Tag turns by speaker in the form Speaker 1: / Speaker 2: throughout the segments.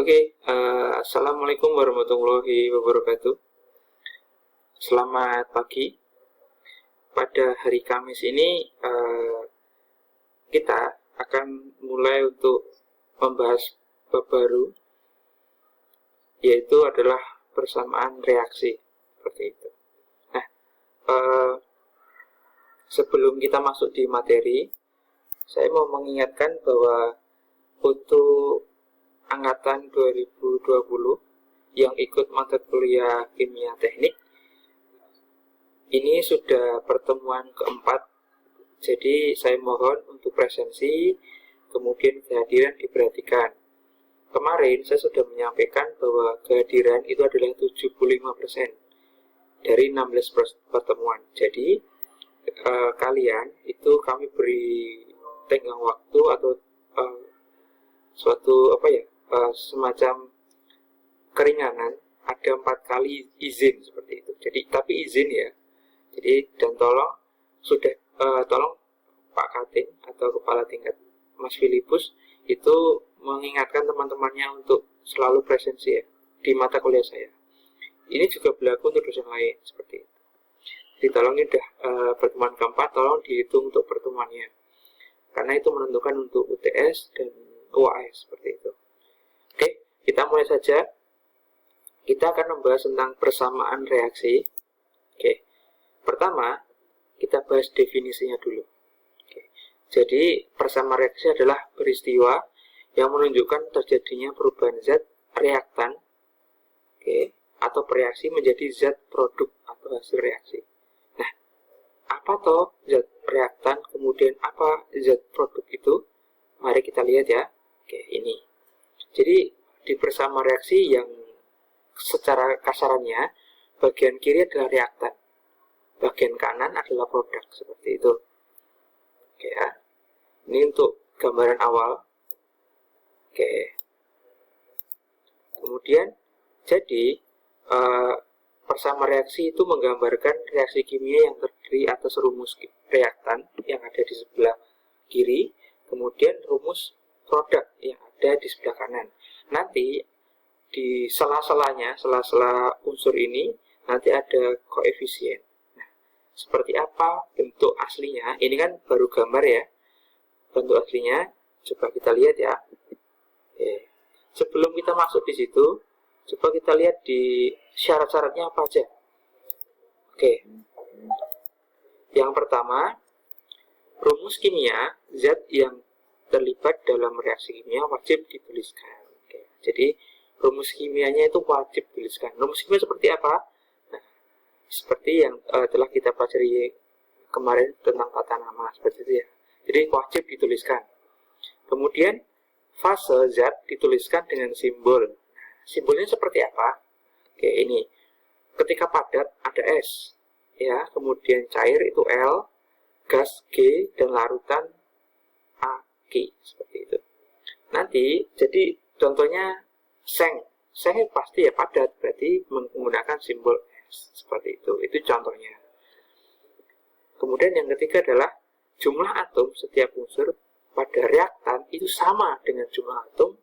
Speaker 1: Oke, Assalamualaikum warahmatullahi wabarakatuh. Selamat pagi. Pada hari Kamis ini kita akan mulai untuk membahas bab baru, yaitu adalah persamaan reaksi seperti itu. Nah, sebelum kita masuk di materi, saya mau mengingatkan bahwa untuk angkatan 2020 yang ikut mata kuliah kimia teknik, ini sudah pertemuan keempat. Jadi saya mohon untuk presensi, kemudian kehadiran diperhatikan. Kemarin saya sudah menyampaikan bahwa kehadiran itu adalah 75% dari 16 pertemuan. Jadi kalian itu kami beri tenggang waktu atau suatu semacam keringanan, ada 4 kali izin seperti itu. Jadi tapi izin ya. Jadi dan tolong tolong Pak Kating atau Kepala Tingkat Mas Filipus itu mengingatkan teman-temannya untuk selalu presensi ya di mata kuliah saya. Ini juga berlaku untuk dosen lain seperti itu. Jadi tolong ini udah pertemuan keempat, tolong dihitung untuk pertemuannya, karena itu menentukan untuk UTS dan UAS seperti itu. Oke, kita mulai saja. Kita akan membahas tentang persamaan reaksi. Oke, pertama kita bahas definisinya dulu. Oke. Jadi persamaan reaksi adalah peristiwa yang menunjukkan terjadinya perubahan zat reaktan, atau bereaksi menjadi zat produk atau hasil reaksi. Nah, apa toh zat reaktan, kemudian apa zat produk itu? Mari kita lihat ya. Oke, ini. Jadi di persamaan reaksi yang secara kasarannya bagian kiri adalah reaktan, bagian kanan adalah produk seperti itu. Oke ya. Ini untuk gambaran awal. Oke. Kemudian jadi persamaan reaksi itu menggambarkan reaksi kimia yang terdiri atas rumus reaktan yang ada di sebelah kiri, kemudian rumus produk yang ada di sebelah kanan. Nanti di sela-sela unsur ini nanti ada koefisien. Nah, seperti apa bentuk aslinya? Ini kan baru gambar ya. Bentuk aslinya coba kita lihat ya. Oke. Sebelum kita masuk di situ, coba kita lihat di syarat-syaratnya apa aja. Oke. Yang pertama, rumus kimia zat yang terlibat dalam reaksi kimia wajib dituliskan. Oke. Jadi rumus kimianya itu wajib dituliskan. Rumus kimia seperti apa? Nah, seperti yang telah kita pelajari kemarin tentang tata nama seperti itu ya. Jadi wajib dituliskan. Kemudian fase zat dituliskan dengan simbol. Simbolnya seperti apa? Oke, ini. Ketika padat ada S, ya. Kemudian cair itu L, gas G, dan larutan AG seperti itu. Nanti jadi contohnya seng pasti ya padat, berarti menggunakan simbol S seperti itu. Itu contohnya. Kemudian yang ketiga adalah jumlah atom setiap unsur pada reaktan itu sama dengan jumlah atom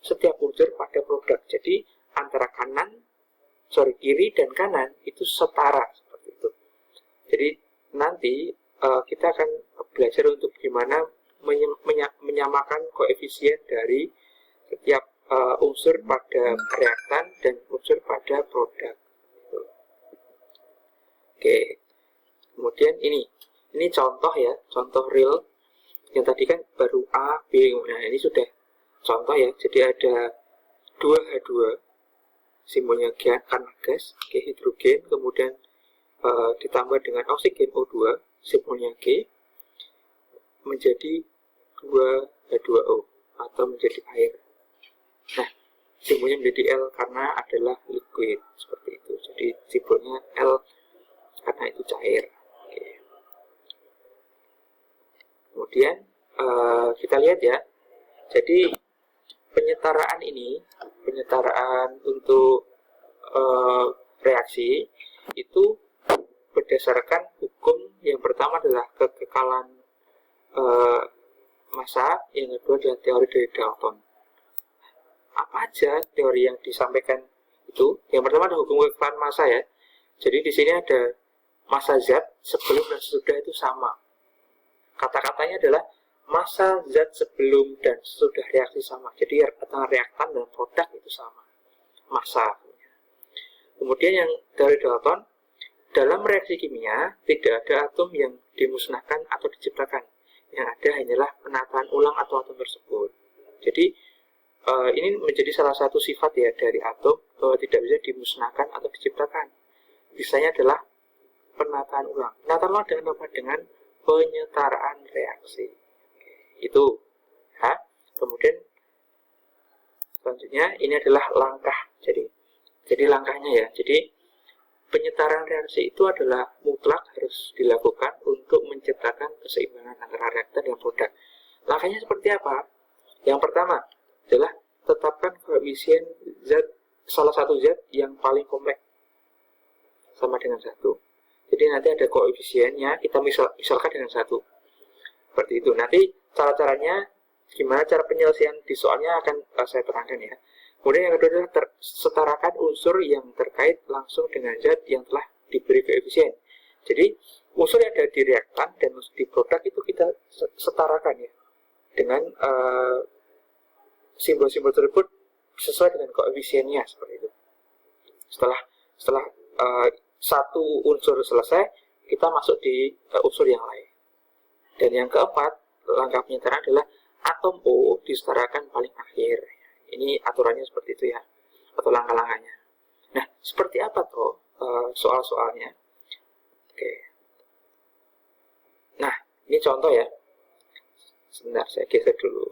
Speaker 1: setiap unsur pada produk. Jadi antara kiri dan kanan itu setara seperti itu. Jadi nanti kita akan belajar untuk gimana menyamakan koefisien dari setiap unsur pada reaktan dan unsur pada produk. Oke. Kemudian ini contoh ya, contoh real. Yang tadi kan baru A, B. Nah, ini sudah contoh ya. Jadi ada 2H2, simbolnya karena gas, hidrogen, kemudian ditambah dengan oksigen O2, simbolnya G, menjadi 2H2O atau menjadi air. Nah, simbolnya menjadi L karena adalah liquid seperti itu. Jadi simbolnya L karena itu cair. Oke. Kemudian kita lihat ya. Jadi penyetaraan untuk reaksi itu berdasarkan hukum. Yang pertama adalah kekekalan massa, yang kedua adalah teori dari Dalton. apa aja teori yang disampaikan itu. Yang pertama ada hukum kekebalan massa ya. Jadi di sini ada massa zat sebelum dan sesudah itu sama. Kata-katanya adalah massa zat sebelum dan sesudah reaksi sama. Jadi antara reaktan dan produk itu sama massa. Kemudian yang dari Dalton, dalam reaksi kimia tidak ada atom yang dimusnahkan atau diciptakan. Yang ada hanyalah penataan ulang atau atom tersebut. Jadi ini menjadi salah satu sifat ya dari atom, bahwa tidak bisa dimusnahkan atau diciptakan. Bisanya adalah penataan ulang. Penataan ulang dengan apa? Dengan penyetaraan reaksi. Itu. Ya. Kemudian selanjutnya ini adalah langkah. Jadi langkahnya ya. Jadi penyetaraan reaksi itu adalah mutlak harus dilakukan untuk menciptakan keseimbangan antara reaktan dan produk. Langkahnya seperti apa? Yang pertama adalah tetapkan koefisien zat, salah satu zat yang paling kompleks sama dengan 1. Jadi nanti ada koefisiennya, kita misalkan dengan 1. Seperti itu. Nanti cara-caranya, gimana cara penyelesaian di soalnya akan saya terangkan ya. Kemudian yang kedua adalah setarakan unsur yang terkait langsung dengan zat yang telah diberi koefisien. Jadi unsur yang ada di reaktan dan unsur di produk itu kita setarakan ya dengan simbol-simbol tersebut sesuai dengan koefisiennya seperti itu. Setelah satu unsur selesai, kita masuk di unsur yang lain. Dan yang keempat, langkah penyetaraan adalah atom O disetarakan paling akhir. Ini aturannya seperti itu ya, atau langkah-langkahnya. Nah, seperti apa toh soal-soalnya? Oke. Nah, ini contoh ya. Sebentar, saya geser dulu.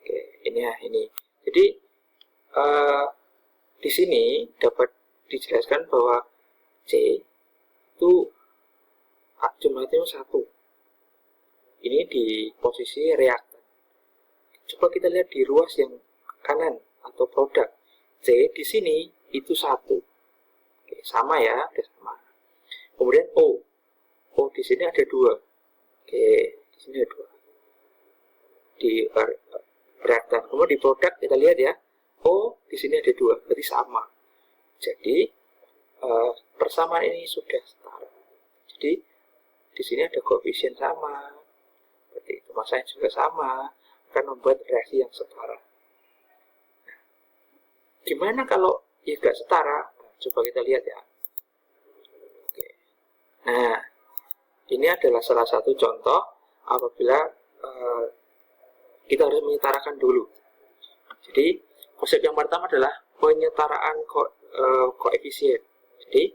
Speaker 1: Oke, ini ya, ini. Jadi di sini dapat dijelaskan bahwa C itu jumlahnya 1. Ini di posisi reaktan. Coba kita lihat di ruas yang kanan atau produk. C di sini itu 1. Oke, sama ya, ada sama. Kemudian O. O di sini ada 2. Oke, di sini ada 2. Di reaktan. Kemudian di produk kita lihat ya, O di sini ada 2, berarti sama. Jadi persamaan ini sudah setara. Jadi di sini ada koefisien sama, seperti itu. Masanya juga sama, akan membuat reaksi yang setara. Nah, gimana kalau ya nggak setara? Coba kita lihat ya. Oke. Nah, ini adalah salah satu contoh apabila kita harus menyetarakan dulu. Jadi konsep yang pertama adalah penyetaraan koefisien. Jadi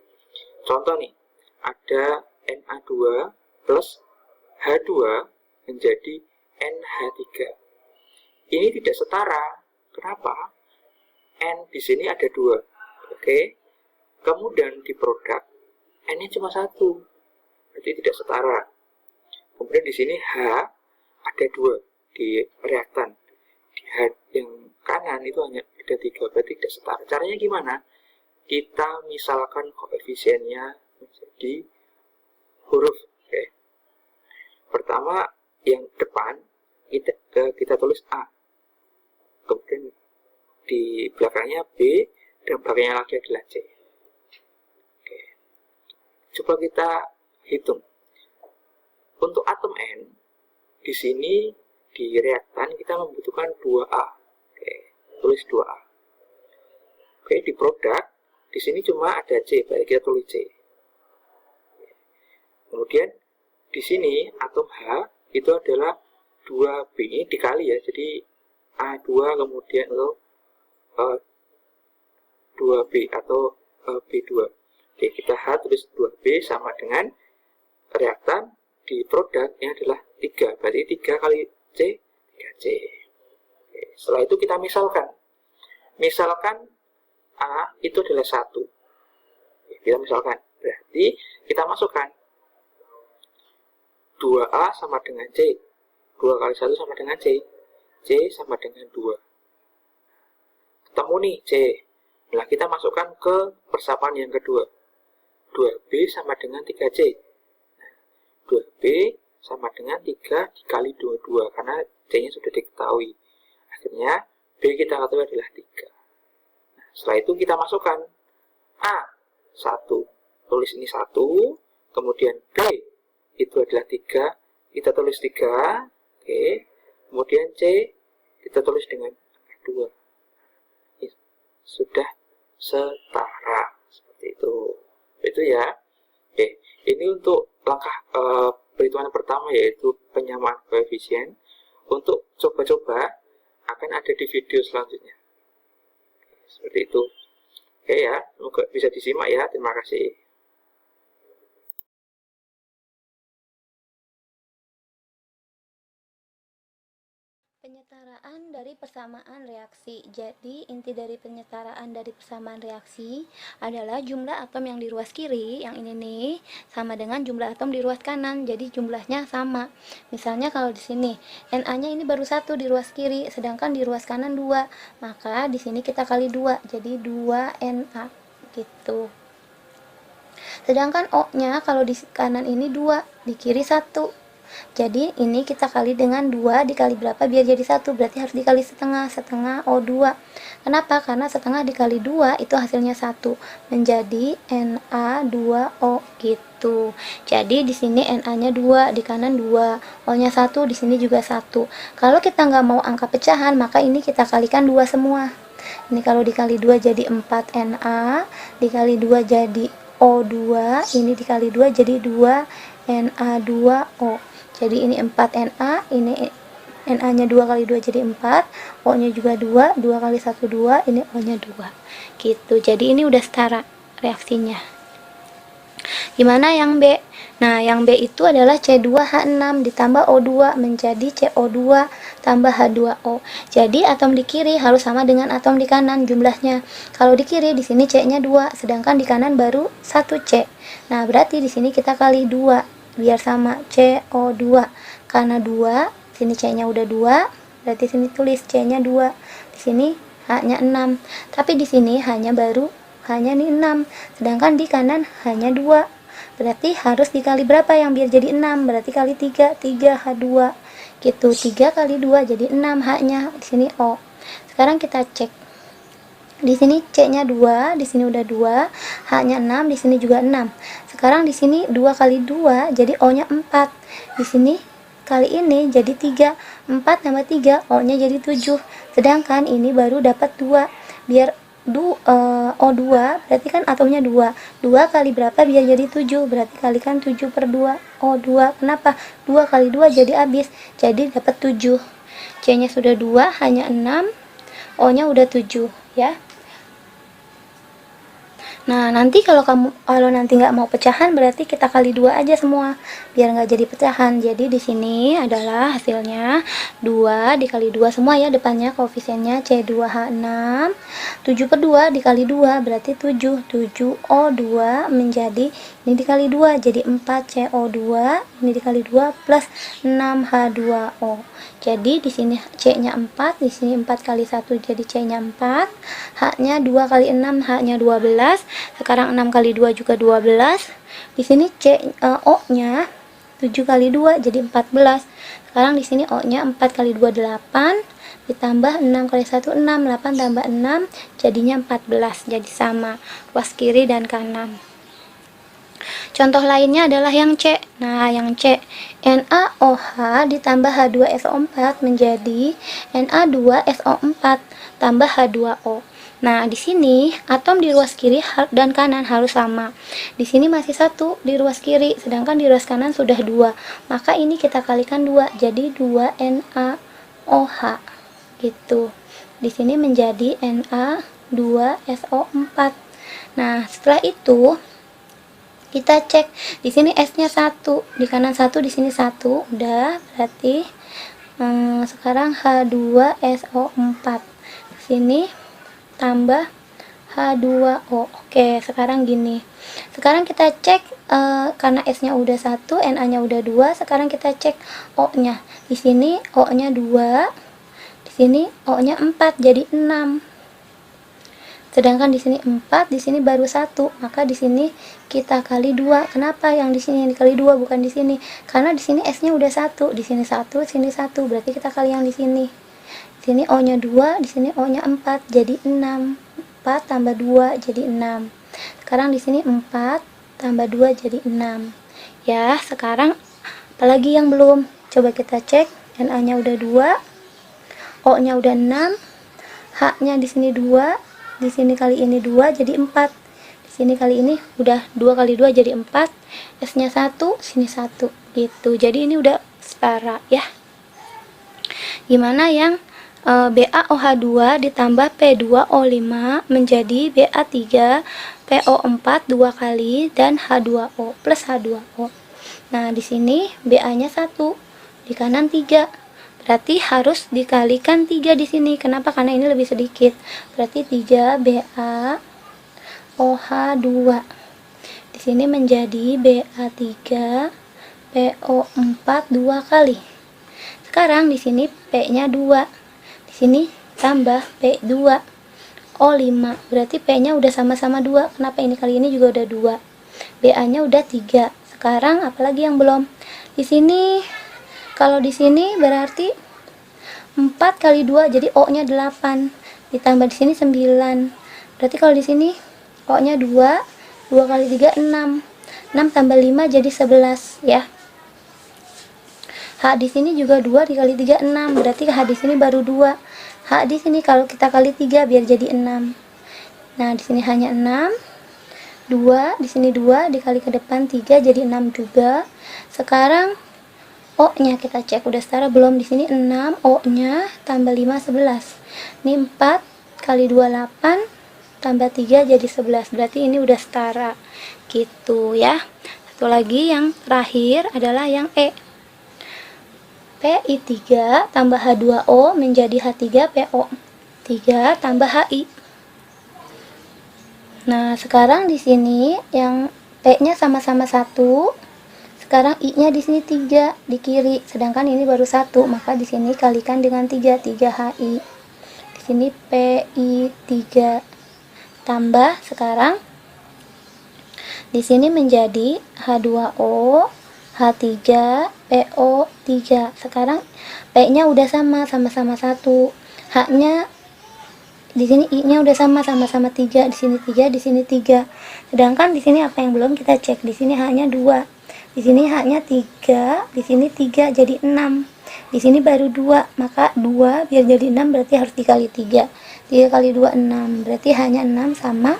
Speaker 1: contoh nih, ada Na2 plus H2 menjadi NH3. Ini tidak setara. Kenapa? N di sini ada 2. Oke. Kemudian di produk N-nya cuma 1. Berarti tidak setara. Kemudian di sini H ada 2 di reaktan. Di H yang kanan itu hanya ada 3, berarti tidak setara. Caranya gimana? Kita misalkan koefisiennya menjadi huruf. Oke. Pertama yang depan kita tulis A. Kemudian di belakangnya B dan belakangnya lagi adalah C. Oke. Coba kita hitung. Untuk atom N di sini di reaktan kita membutuhkan 2A. Oke, tulis 2A. Oke, di produk di sini cuma ada C, baik kita tulis C. Kemudian di sini atom H itu adalah 2B, ini dikali ya, jadi A2 kemudian atau 2B atau B2. Oke, kita H tulis 2B sama dengan reaktan di produk yang adalah 3, berarti 3 kali C, 3C. Oke, setelah itu kita misalkan A itu adalah 1. Kita misalkan, berarti kita masukkan 2A sama dengan C. 2 kali 1 sama dengan C. C sama dengan 2. Ketemu nih C. Nah, kita masukkan ke persamaan yang kedua. 2B sama dengan 3C. Nah, 2B sama dengan 3 dikali 22, karena C-nya sudah diketahui. Akhirnya B kita ketahui adalah 3. Nah, setelah itu kita masukkan A 1, tulis ini 1, kemudian B itu adalah 3, kita tulis 3, oke. Kemudian C kita tulis dengan 2. Sudah setara seperti itu ya. Oke, ini untuk langkah perhitungan pertama, yaitu penyamaan koefisien. Untuk coba-coba akan ada di video selanjutnya. Seperti itu. Oke ya, semoga bisa disimak ya. Terima kasih.
Speaker 2: Penyetaraan dari persamaan reaksi. Jadi, inti dari penyetaraan dari persamaan reaksi adalah jumlah atom yang di ruas kiri, yang ini nih, sama dengan jumlah atom di ruas kanan. Jadi, jumlahnya sama. Misalnya kalau di sini, Na-nya ini baru 1 di ruas kiri, sedangkan di ruas kanan 2. Maka di sini kita kali 2, jadi 2 Na gitu. Sedangkan O-nya kalau di kanan ini 2, di kiri 1. Jadi ini kita kali dengan 2 dikali berapa biar jadi 1, berarti harus dikali setengah, setengah O2. Kenapa? Karena setengah dikali 2 itu hasilnya 1, menjadi Na2O gitu. Jadi di sini Na-nya 2, di kanan 2, O-nya 1, di sini juga 1. Kalau kita nggak mau angka pecahan, maka ini kita kalikan 2 semua. Ini kalau dikali 2 jadi 4 Na, dikali 2 jadi O2, ini dikali 2 jadi 2 Na2O. Jadi ini 4 Na, ini Na-nya 2 kali 2 jadi 4, O-nya juga 2, 2 kali 1 2, ini O-nya 2. Gitu. Jadi ini udah setara reaksinya. Gimana yang B? Nah, yang B itu adalah C2H6 ditambah O2 menjadi CO2 tambah H2O. Jadi atom di kiri harus sama dengan atom di kanan jumlahnya. Kalau di kiri di sini C-nya 2, sedangkan di kanan baru 1C. Nah, berarti di sini kita kali 2 biar sama CO2. Karena 2, sini C-nya udah 2, berarti sini tulis C-nya 2. Di sini H-nya 6. Tapi di sini hanya nih 6, sedangkan di kanan hanya 2. Berarti harus dikali berapa yang biar jadi 6? Berarti kali 3, 3H2. Gitu, 3 kali 2 jadi 6 H-nya. Di sini O. Sekarang kita cek. Di sini C-nya 2, di sini udah 2, H-nya 6, di sini juga 6. Sekarang di sini 2 kali 2 jadi O-nya 4. Di sini kali ini jadi 3. 4 tambah 3, O-nya jadi 7. Sedangkan ini baru dapat 2. Biar O2 berarti kan atomnya 2. 2 kali berapa biar jadi 7? Berarti kalikan 7 per 2 O2. Kenapa? 2 kali 2 jadi habis. Jadi dapat 7. C-nya sudah 2, hanya 6. O-nya udah 7 ya. Nah, nanti kalau nanti nggak mau pecahan, berarti kita kali 2 aja semua, biar nggak jadi pecahan. Jadi di sini adalah hasilnya 2 dikali 2 semua ya, depannya koefisiennya C2H6. 7 per 2 dikali 2 berarti 7. 7O2 menjadi, ini dikali 2 jadi 4CO2, ini dikali 2 plus 6H2O. Jadi di sini C-nya 4, di sini 4 kali 1 jadi C-nya 4. H-nya 2 kali 6, H-nya 12. Sekarang 6 kali 2 juga 12. Di sini O-nya 7 kali 2 jadi 14. Sekarang di sini O-nya 4 kali 2 8, ditambah 6 kali 1 6, 8 tambah 6 jadinya 14. Jadi sama ruas kiri dan kanan. Contoh lainnya adalah yang C. Nah, yang C, NaOH ditambah H2SO4 menjadi Na2SO4 tambah H2O. Nah, di sini atom di ruas kiri dan kanan harus sama. Di sini masih 1 di ruas kiri, sedangkan di ruas kanan sudah 2. Maka ini kita kalikan 2, jadi 2 NaOH. Gitu. Di sini menjadi Na2SO4. Nah, setelah itu kita cek di sini S-nya 1, di kanan 1, di sini 1, udah berarti sekarang H2SO4 di sini tambah H2O. Oke, sekarang gini. Sekarang kita cek karena S-nya udah 1, Na-nya udah 2, sekarang kita cek O-nya. Di sini O-nya 2, di sini O-nya 4 jadi 6. Sedangkan di sini 4, di sini baru 1, maka di sini kita kali 2. Kenapa yang di sini yang dikali 2 bukan di sini? Karena di sini S-nya udah 1, di sini 1, sini 1, berarti kita kali yang di sini. Di sini O-nya 2, di sini O-nya 4, jadi 6. 4 tambah 2 jadi 6. Sekarang di sini 4 tambah 2 jadi 6. Ya, sekarang apalagi yang belum? Coba kita cek. Na-nya udah 2, O-nya udah 6, H-nya di sini 2, di sini kali ini 2 jadi 4. Di sini kali ini udah 2 kali 2 jadi 4. S-nya 1, sini 1 gitu. Jadi ini udah setara ya. Gimana yang BaOH2 ditambah P2O5 menjadi Ba3 PO4 2 kali dan H2O plus H2O. Nah, di sini Ba-nya 1, di kanan 3. Berarti harus dikalikan 3 di sini. Kenapa? Karena ini lebih sedikit. Berarti 3 BaOH2. Di sini menjadi Ba3 PO4 2 kali. Sekarang di sini P-nya 2. Di sini tambah P2 O5. Berarti P-nya udah sama-sama 2. Kenapa ini kali ini juga udah 2. BA-nya udah 3. Sekarang apalagi yang belum? Di sini kalau di sini berarti 4 kali 2 jadi O-nya 8. Ditambah di sini 9. Berarti kalau di sini O-nya 2, 2 kali 3 6. 6 tambah 5 jadi 11 ya. H di sini juga 2 dikali 3 6. Berarti H di sini baru 2. H di sini kalau kita kali 3 biar jadi 6. Nah, di sini hanya 6. 2 di sini 2 dikali ke depan 3 jadi 6 juga. Sekarang O-nya kita cek udah setara belum? Di sini 6, O-nya tambah 5 11. Ini 4 kali 2 8 tambah 3 jadi 11. Berarti ini udah setara. Gitu ya. Satu lagi yang terakhir adalah yang E. PI3 tambah H2O menjadi H3 PO3 tambah HI. Nah, sekarang di sini yang P-nya sama-sama 1. Sekarang I-nya di sini 3 di kiri, sedangkan ini baru 1, maka di sini kalikan dengan 3, 3 HI. Di sini PI3 tambah sekarang di sini menjadi H2O H3 PO3. Sekarang P-nya udah sama-sama 1. H-nya di sini I-nya udah sama-sama 3, di sini 3, di sini 3. Sedangkan di sini apa yang belum kita cek? Di sini H-nya 2. Di sini H-nya 3, di sini 3 jadi 6. Di sini baru 2, maka 2 biar jadi 6 berarti harus dikali 3. 3 kali 2 6. Berarti hanya 6 sama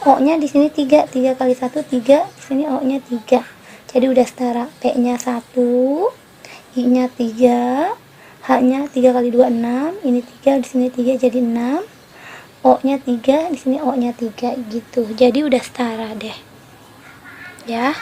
Speaker 2: O-nya di sini 3. 3 kali 1 3, di sini O-nya 3. Jadi udah setara. P-nya 1, I-nya 3, H-nya 3 kali 2 6, ini 3, di sini 3 jadi 6. O-nya 3, di sini O-nya 3 gitu. Jadi udah setara deh. Ya.